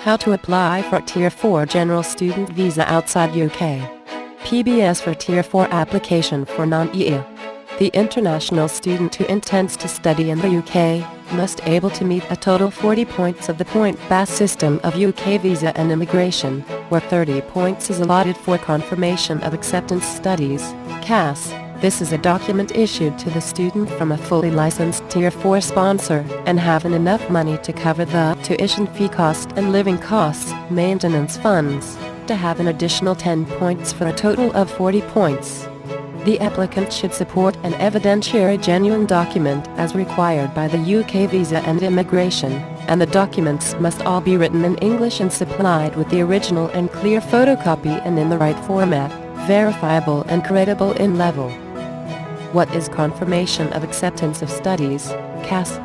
How to apply for Tier 4 General Student Visa outside UK. PBS for Tier 4 application for non-EU. The international student who intends to study in the UK must able to meet a total 40 points of the point-based system of UK visa and immigration, where 30 points is allotted for confirmation of acceptance studies, CAS. This is a document issued to the student from a fully licensed Tier 4 sponsor and having enough money to cover the tuition fee cost and living costs, maintenance funds, to have an additional 10 points for a total of 40 points. The applicant should support an evidentiary genuine document as required by the UK Visa and Immigration, and the documents must all be written in English and supplied with the original and clear photocopy and in the right format, verifiable and creatable in level. What is Confirmation of Acceptance of Studies, CAS?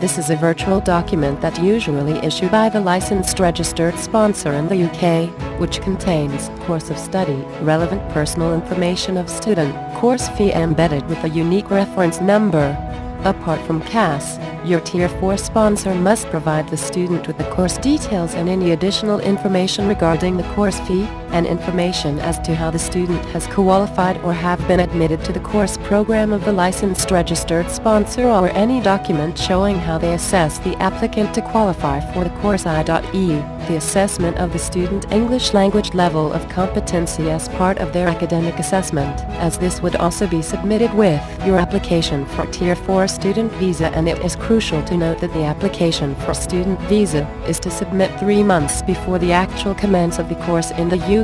This is a virtual document that usually issued by the licensed registered sponsor in the UK, which contains course of study, relevant personal information of student, course fee embedded with a unique reference number. Apart from CAS, your Tier 4 sponsor must provide the student with the course details and any additional information regarding the course fee, and information as to how the student has qualified or have been admitted to the course program of the licensed registered sponsor, or any document showing how they assess the applicant to qualify for the course. I.e. the assessment of the student English language level of competency as part of their academic assessment, as this would also be submitted with your application for Tier 4 student visa, and it is crucial to note that the application for student visa is to submit 3 months before the actual commence of the course in the UK.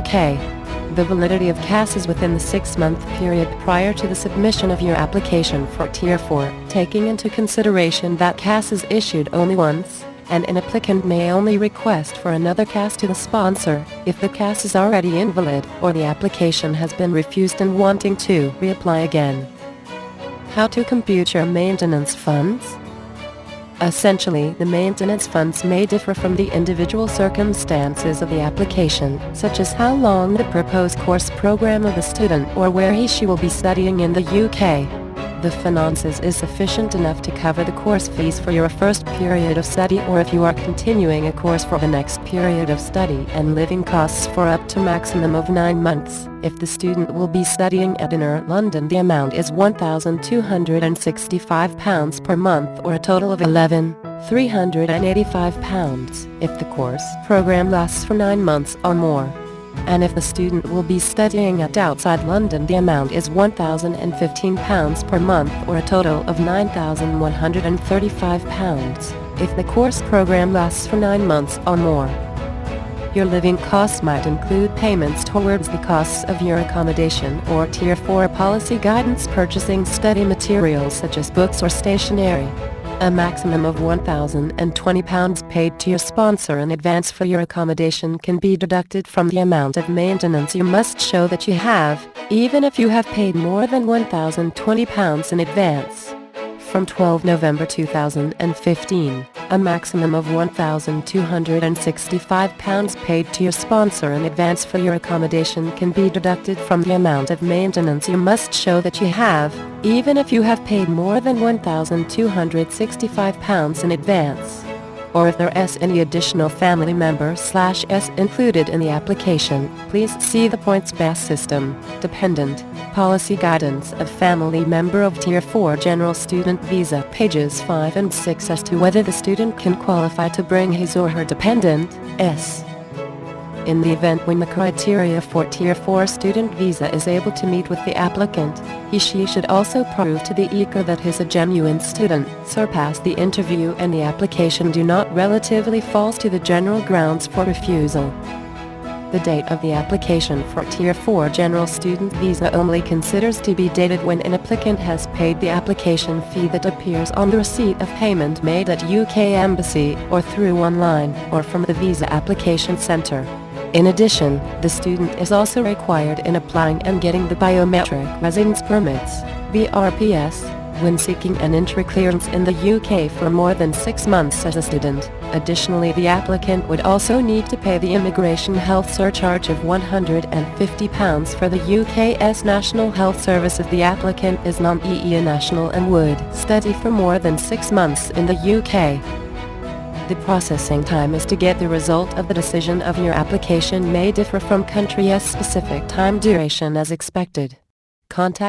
The validity of CAS is within the 6-month period prior to the submission of your application for Tier 4, taking into consideration that CAS is issued only once, and an applicant may only request for another CAS to the sponsor if the CAS is already invalid or the application has been refused and wanting to reapply again. How to compute your maintenance funds? Essentially, the maintenance funds may differ from the individual circumstances of the application, such as how long the proposed course program of the student or where he/she will be studying in the UK. The finances is sufficient enough to cover the course fees for your first period of study, or if you are continuing a course for the next period of study, and living costs for up to maximum of 9 months. If the student will be studying at Inner London, the amount is £1,265 per month, or a total of £11,385 if the course program lasts for 9 months or more. And if the student will be studying at outside London, the amount is £1,015 per month, or a total of £9,135 if the course program lasts for 9 months or more. Your living costs might include payments towards the costs of your accommodation or Tier 4 policy guidance, purchasing study materials such as books or stationery. A maximum of £1,020 paid to your sponsor in advance for your accommodation can be deducted from the amount of maintenance you must show that you have, even if you have paid more than £1,020 in advance. From 12 November 2015, a maximum of £1,265 paid to your sponsor in advance for your accommodation can be deducted from the amount of maintenance you must show that you have, even if you have paid more than £1,265 in advance. Or if there is any additional family member/s included in the application, please see the points-based system, dependent, policy guidance of family member of Tier 4 General Student Visa, pages 5 and 6, as to whether the student can qualify to bring his or her dependent, S. In the event when the criteria for Tier 4 student visa is able to meet with the applicant, he/she should also prove to the ICAR that he is a genuine student, surpass the interview, and the application do not relatively falls to the general grounds for refusal. The date of the application for Tier 4 General Student Visa only considers to be dated when an applicant has paid the application fee that appears on the receipt of payment made at UK Embassy or through online or from the Visa Application Centre. In addition, the student is also required in applying and getting the Biometric Residence Permits, BRPS, when seeking an entry clearance in the UK for more than 6 months as a student. Additionally, the applicant would also need to pay the Immigration Health Surcharge of £150 for the UK's National Health Service if the applicant is non-EU national and would study for more than 6 months in the UK. The processing time is to get the result of the decision of your application may differ from country's specific time duration as expected. Contact